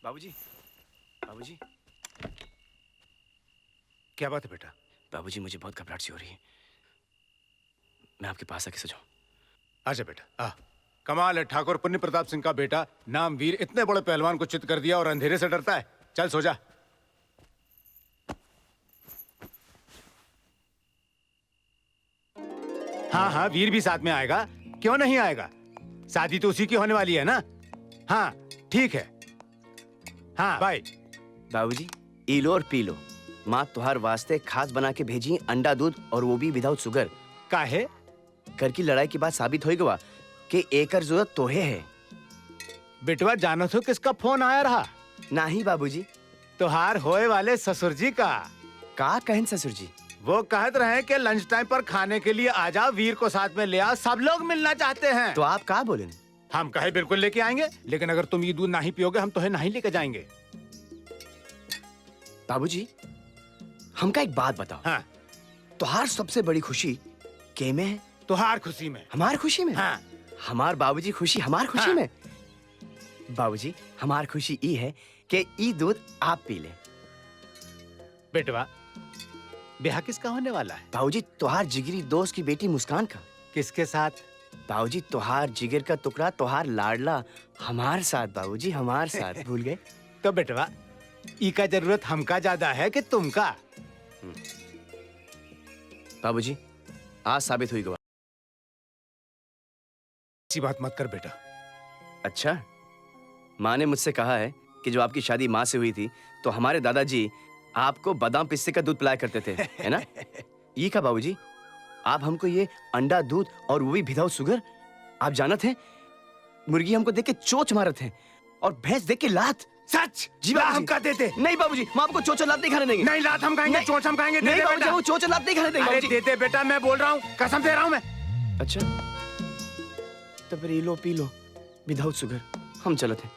बाबूजी, बाबूजी। क्या बात है बेटा? बाबूजी, मुझे बहुत घबराहट सी हो रही है। मैं आपके पास आके सो जाऊं? आजा बेटा, आ। कमाल है, ठाकुर पुण्य प्रताप सिंह का बेटा नामवीर इतने बड़े पहलवान को चित कर दिया और अंधेरे से डरता है। चल सो जा। हाँ हाँ, वीर भी साथ में आएगा। क्यों नहीं आएगा? शादी तो उसी की होने वाली है ना। हाँ ठीक है। हाँ बाय। बाबूजी, ई लो और पी लो। माँ तुहार वास्ते खास बना के भेजी अंडा दूध, और वो भी विदाउट शुगर। काहे? घर की लड़ाई के बाद साबित हो गया कि एकर जरूरत तोहे है। बेटवा, जानो तो किसका फोन आया रहा? नहीं बाबूजी। तुहार होए वाले ससुर जी का। का कहन ससुर जी? वो कहत रहे कि लंच टाइम पर खाने के लिए आ जाओ, वीर को साथ में ले आओ, सब लोग मिलना चाहते हैं। तो आप का बोले? हम कहे बिल्कुल लेके आएंगे, लेकिन अगर तुम ये दूध नहीं पियोगे हम तुम्हें नहीं लेके जाएंगे। बाबूजी, हमका एक बात बताओ। हाँ। तुहार सबसे बड़ी खुशी के में है? तुहार खुशी में। हमार खुशी में? हाँ। हमार बाबूजी खुशी हमार खुशी हाँ। में। बाबूजी, हमार खुशी ई है कि ई दूध आप पी ले। बेटवा, ब्याह किसका होने वाला है? बाबूजी, तुहार जिगरी दोस्त की बेटी मुस्कान का। किसके साथ? बाबूजी, तुहार जिगर का टुकड़ा, तुहार लाडला हमार साथ। बाबूजी, हमार साथ। भूल गए? तो बेटवा, ई का जरूरत हमका ज्यादा है कि तुमका? बाबूजी, आज साबित हुई गवा। ऐसी बात मत कर बेटा। अच्छा, माँ ने मुझसे कहा है कि जो आपकी शादी माँ से हुई थी तो हमारे दादाजी आपको बादाम पिस्ते का दूध पिलाया करते थे, है ना? ये का बाबूजी, आप हमको ये अंडा दूध और वो भी विदाउट शुगर। आप जानत हैं, मुर्गी हमको देख के चोंच मारत है और भैंस देख के लात। सच? जी ला बाबूजी। हम का देते? नहीं बाबूजी, हम आपको चोंच और लात नहीं खाने देंगे। नहीं, लात हम खाएंगे, चोंच हम खाएंगे। नहीं दे दे बाबूजी, बेटा। वो चोंच और लात नहीं खाने देंगे अरे बाबूजी। दे दे बेटा, मैं बोल रहा हूँ, कसम दे रहा हूँ मैं। अच्छा, तो फिर ये लो पी लो विदाउट शुगर। हम चलते हैं।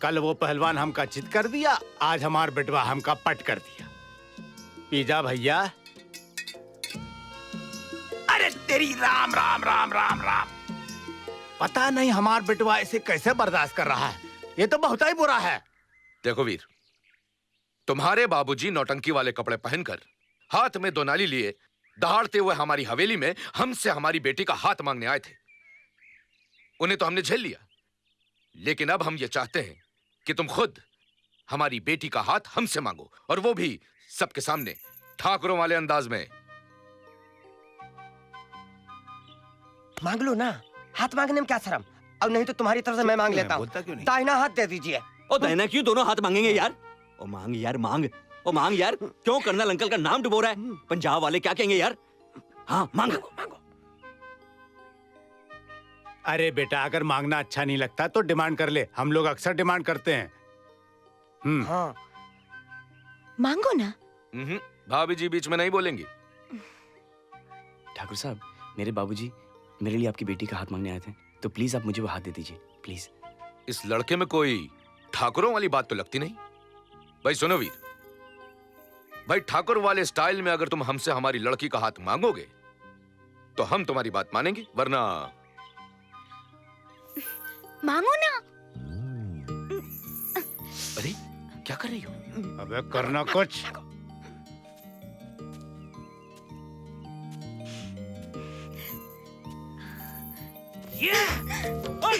कल वो पहलवान हमका चित कर दिया, आज हमार बेटवा हमका पट कर दिया। पी जा भैया। अरे तेरी राम राम राम राम राम। पता नहीं हमार बेटवा इसे कैसे बर्दाश्त कर रहा है, ये तो बहुत ही बुरा है। देखो वीर, तुम्हारे बाबूजी नौटंकी वाले कपड़े पहनकर हाथ में दो नाली लिए दहाड़ते हुए हमारी हवेली में हमसे हमारी बेटी का हाथ मांगने आए थे। उन्हें तो हमने झेल लिया, लेकिन अब हम ये चाहते हैं कि तुम खुद हमारी बेटी का हाथ हमसे मांगो, और वो भी सबके सामने, ठाकुरों वाले अंदाज में। मांग लो ना, हाथ मांगने में क्या शर्म? अब नहीं तो तुम्हारी तरफ से मैं मांग लेता हूँ। दाहिना हाथ दे दीजिए। ओ दाहिना क्यों? दोनों हाथ मांगेंगे यार। ओ मांग यार, मांग। ओ मांग यार, क्यों कर्नल अंकल का नाम डुबो रहा है? पंजाब वाले क्या कहेंगे यार? हाँ मांग। मांगो। अरे बेटा, अगर मांगना अच्छा नहीं लगता तो डिमांड कर ले, हम लोग अक्सर डिमांड करते हैं। हाँ मांगो ना। भाभी जी बीच में नहीं बोलेंगी। ठाकुर साहब, मेरे बाबूजी मेरे लिए आपकी बेटी का हाथ मांगने आए थे, तो प्लीज आप मुझे वो हाथ दे दीजिए, प्लीज। इस लड़के में कोई ठाकुरों वाली बात तो लगती नहीं। भाई सुनो वीर, भाई ठाकुर वाले स्टाइल में अगर तुम हमसे हमारी लड़की का हाथ मांगोगे तो हम तुम्हारी बात मानेंगे, वरना मांगो ना। अरे क्या कर रही हो? अबे करना कुछ।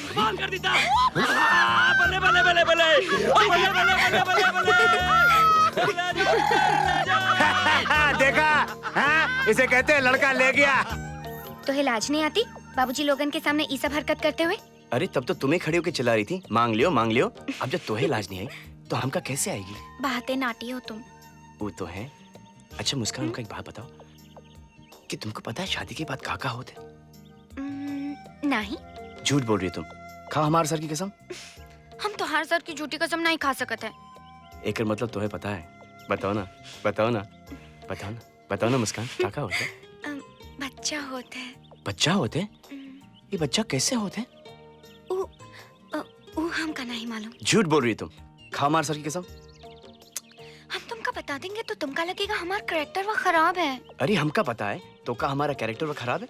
कमाल कर देता। बल्ले बल्ले बल्ले बल्ले बल्ले बल्ले बल्ले बल्ले बल्ले। देखा? हाँ, इसे कहते हैं लड़का ले गया। तो लाज नहीं आती बाबूजी लोगन के सामने ये सब हरकत करते हुए? अरे तब तो तुम्हें खड़े होकर चिल्ला रही थी, मांग लियो मांग लियो। अब जब तुम्हें लाज नहीं आई तो हमका कैसे आएगी? बातें नाटी हो तुम। वो तो है। अच्छा मुस्कान, हमका एक बात बताओ कि तुमको पता है शादी के बाद काका होते? नहीं। झूठ बोल रही हो तुम। खा हमारे सर की कसम। हम तो हर सर की झूठी कसम नहीं खा सकते हैं। एक मतलब तुम्हें पता है? बताओ ना, बताओ ना, बताओ ना, बताओ ना मुस्कान, काका होते? बच्चा होता है। बच्चा होते? ये बच्चा कैसे होते? वो हमका नहीं मालूम। झूठ बोल रही हो तुम। खा हमारे सर की कसम। हम तुमका बता देंगे तो तुमका लगेगा हमारा कैरेक्टर वो खराब है। अरे हमका पता है तो का हमारा कैरेक्टर वो खराब है?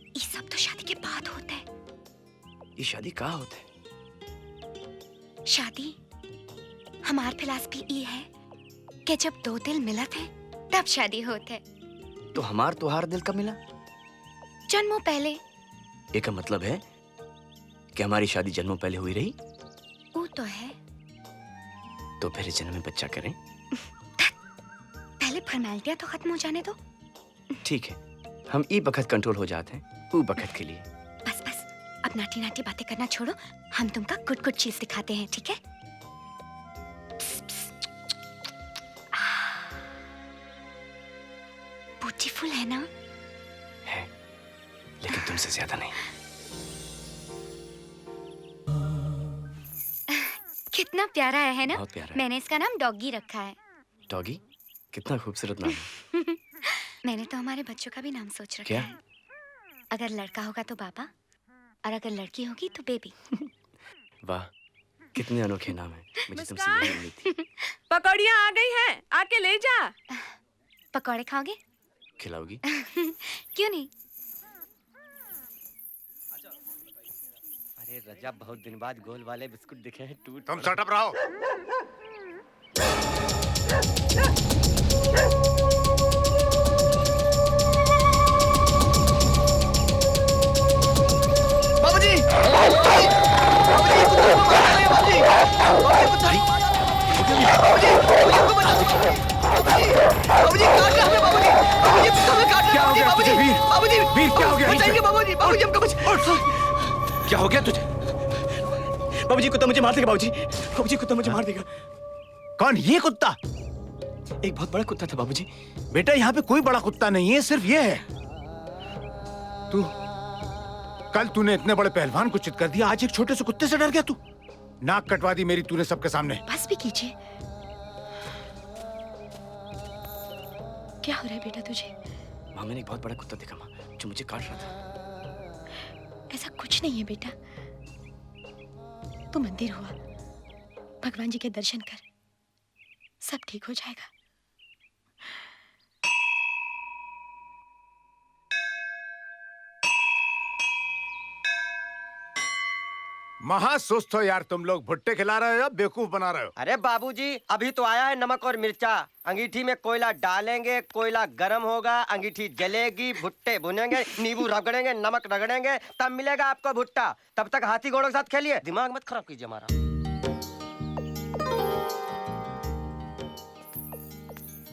ये सब तो शादी के बाद होता है। ये शादी कहाँ होता है? शादी हमार फिलॉसफी ये है कि जब दो दिल मिलत है तब शादी होते है। तो हमार तुहार दिल कब मिला? जन्मों पहले। एक मतलब है कि हमारी शादी जन्मों पहले हुई रही? वो तो है। तो फिर इस जन्म में बच्चा करें? पहले फॉर्मेलिटियां तो खत्म हो जाने दो। ठीक है, हम ई बखत कंट्रोल हो जाते हैं वो बखत के लिए। बस बस अब नाटी नाटी बातें करना छोड़ो, हम तुमका गुड गुड चीज दिखाते हैं, ठीक है? ब्यूटीफुल है ना? है, लेकिन तुमसे ज्यादा नहीं। कितना प्यारा है ना? बहुत प्यारा है। मैंने इसका नाम डॉगी रखा है। डॉगी? कितना खूबसूरत नाम है। मैंने तो हमारे बच्चों का भी नाम सोच रखा क्या? है। अगर लड़का होगा तो पापा और अगर लड़की होगी तो बेबी। वाह, कितने अनोखे नाम है। मुझे तुमसे यही उम्मीद थी। पकौड़ियाँ आ गई हैं, आके ले जा। पकौड़े खाओगे? खिलाओगी? क्यों नहीं? अरे रजब, बहुत दिन बाद गोल वाले बिस्कुट दिखे हैं। टूट तुम शटअप रहो। बाबूजी! क्या हो गया तुझे? बाबूजी कुत्ता मुझे मार देगा। बाबूजी कुत्ता मुझे मार देगा। कौन? ये कुत्ता? एक बहुत बड़ा कुत्ता था बाबूजी। बेटा यहाँ पे कोई बड़ा कुत्ता नहीं है, सिर्फ ये है। तू कल तूने इतने बड़े पहलवान को चित कर दिया, आज एक छोटे से कुत्ते से डर गया तू? नाक कटवा दी मेरी तूने सबके सामने। बस भी कीजिए। क्या हो रहा है बेटा तुझे? माँ, मैंने एक बहुत बड़ा कुत्ता देखा माँ, जो मुझे काट रहा था। ऐसा कुछ नहीं है बेटा। तू मंदिर हुआ, भगवान जी के दर्शन कर, सब ठीक हो जाएगा। महा सुस्त हो यार तुम लोग। भुट्टे खिला रहे हो या बेवकूफ बना रहे हो? अरे बाबूजी, अभी तो आया है नमक और मिर्चा। अंगीठी में कोयला डालेंगे, कोयला गरम होगा, अंगीठी जलेगी, भुट्टे भुनेंगे, नींबू रगड़ेंगे, नमक रगड़ेंगे, तब मिलेगा आपको भुट्टा। तब तक हाथी घोड़ों के साथ खेलिए, दिमाग मत खराब कीजिए हमारा।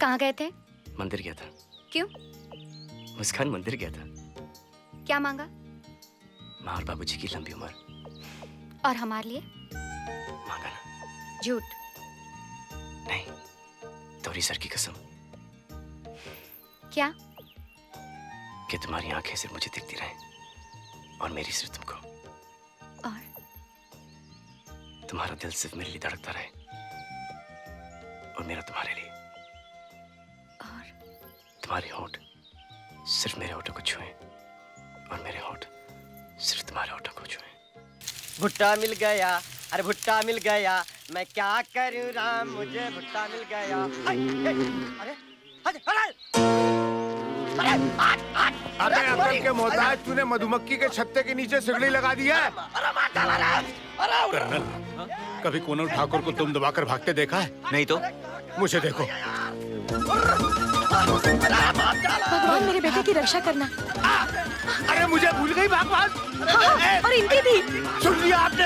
कहाँ गए थे? मंदिर गया था। क्यों? मुस्कान, मंदिर गया था। क्या मांगा? माँ और बाबूजी की लंबी उम्र। और हमारे लिए? मांगा ना। झूठ। नहीं, तोरी सर की कसम क्या? कि तुम्हारी आंखें सिर्फ मुझे दिखती रहे और मेरी सिर्फ तुमको। और तुम्हारा दिल सिर्फ मेरे लिए धड़कता रहे और मेरा तुम्हारे लिए। और तुम्हारे होंठ सिर्फ मेरे होठों को छुए और मेरे होंठ सिर्फ तुम्हारे होठों को छुए। भुट्टा मिल गया, अरे भुट्टा मिल गया, मैं क्या करूं राम, मुझे भुट्टा मिल गया। अरे अबे अकल के मोहताज, तूने मधुमक्खी के छत्ते के नीचे सिगड़ी लगा दिया है। कर्नल, कभी कोनल ठाकुर को तुम दबाकर भागते देखा है? नहीं तो मुझे देखो। भगवान मेरे बेटे की रक्षा करना। अरे मुझे भूल गई भगवान। हाँ, और इनकी भी। सुन लिया आपने?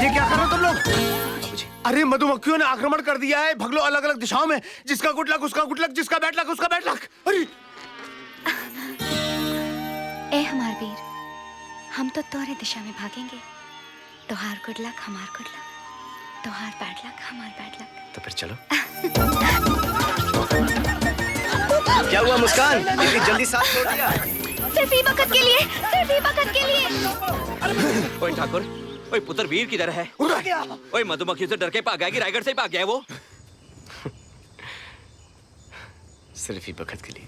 ये क्या कर रहे हो तुम लोग? बाबूजी, अरे मधुमक्खियों ने आक्रमण कर दिया है, भगलो अलग अलग दिशाओं में। जिसका गुड लक उसका गुड लक, जिसका बैड लक उसका बैड लक। अरे ए हमार वीर, हम तो तोरे दिशा में भागेंगे। तोहार गुड लक हमार गुड लक, तोहार बैड लक हमार बैड लक। तो फिर चलो। क्या हुआ मुस्कान, इतनी जल्दी साथ छोड़ दिया? सिर्फ ही वक्त के लिए, सिर्फ ही वक्त के लिए। ओए ठाकुर, ओए पुत्र वीर किधर है? ओए मधुमक्खी से डर के भाग गया कि रायगढ़ से ही भाग गया है वो? सिर्फ ही वक्त के लिए।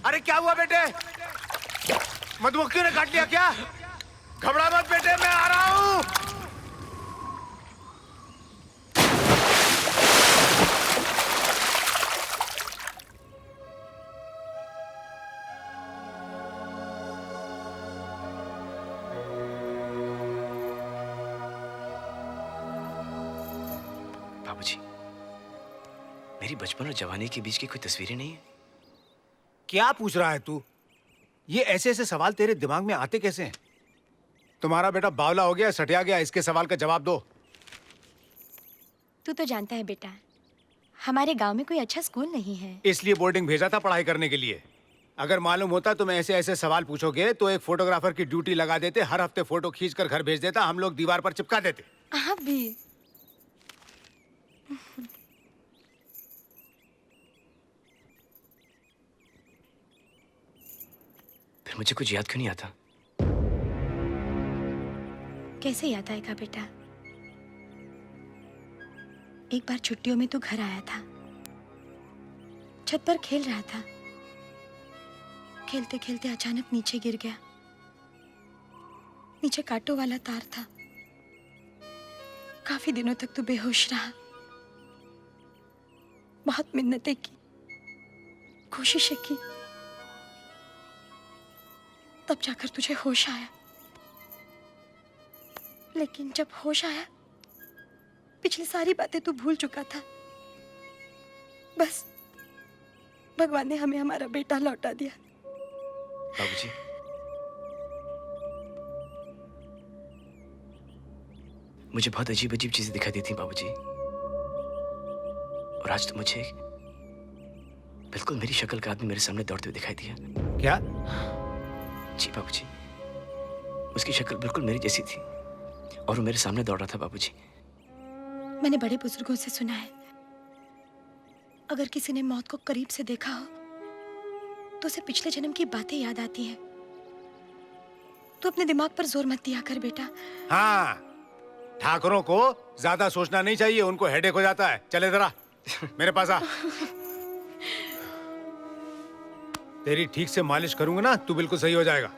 अरे क्या हुआ बेटे? मधुमक्खियों ने काट लिया क्या? घबरा मत बेटे, मैं आ रहा हूं। बाबूजी, मेरी बचपन और जवानी के बीच की कोई तस्वीरें नहीं है? क्या पूछ रहा है तू? ये ऐसे ऐसे सवाल तेरे दिमाग में आते कैसे हैं? तुम्हारा बेटा बावला हो गया, सटिया गया, इसके सवाल का जवाब दो। तू तो जानता है बेटा, हमारे गांव में कोई अच्छा स्कूल नहीं है। इसलिए बोर्डिंग भेजा था पढ़ाई करने के लिए। अगर मालूम होता तुम ऐसे ऐसे सवाल पूछोगे तो एक फोटोग्राफर की ड्यूटी लगा देते, हर हफ्ते फोटो खींचकर घर भेज देता, हम लोग दीवार पर चिपका देते। आप भी। फिर मुझे कुछ याद क्यों नहीं आता? कैसे याद आएगा बेटा? एक बार छुट्टियों में तू घर आया था, छत पर खेल रहा था। खेलते खेलते अचानक नीचे गिर गया। नीचे कांटों वाला तार था। काफी दिनों तक तू बेहोश रहा। बहुत मिन्नतें की, कोशिशें की, तब जाकर तुझे होश आया। लेकिन जब होश आया, पिछली सारी बातें तू भूल चुका था। बस भगवान ने हमें हमारा बेटा लौटा दिया। बाबूजी, मुझे बहुत अजीब अजीब चीजें दिखाई दी थी बाबूजी, और आज तो मुझे बिल्कुल मेरी शक्ल का आदमी मेरे सामने दौड़ते हुए दिखाई दिया। क्या? जी बाबूजी, उसकी शक्ल बिल्कुल मेरी जैसी थी और वो मेरे सामने दौड़ रहा था बाबूजी। मैंने बड़े बुजुर्गों से सुना है, अगर किसी ने मौत को करीब से देखा हो तो उसे पिछले जन्म की बातें याद आती हैं। तू अपने दिमाग पर जोर मत दिया कर बेटा। हाँ, ठाकुरों को ज्यादा सोचना नहीं चाहिए, उनको हेडेक हो जाता है। चले जरा मेरे पास आ। तेरी ठीक से मालिश करूंगा ना, तू बिल्कुल सही हो जाएगा।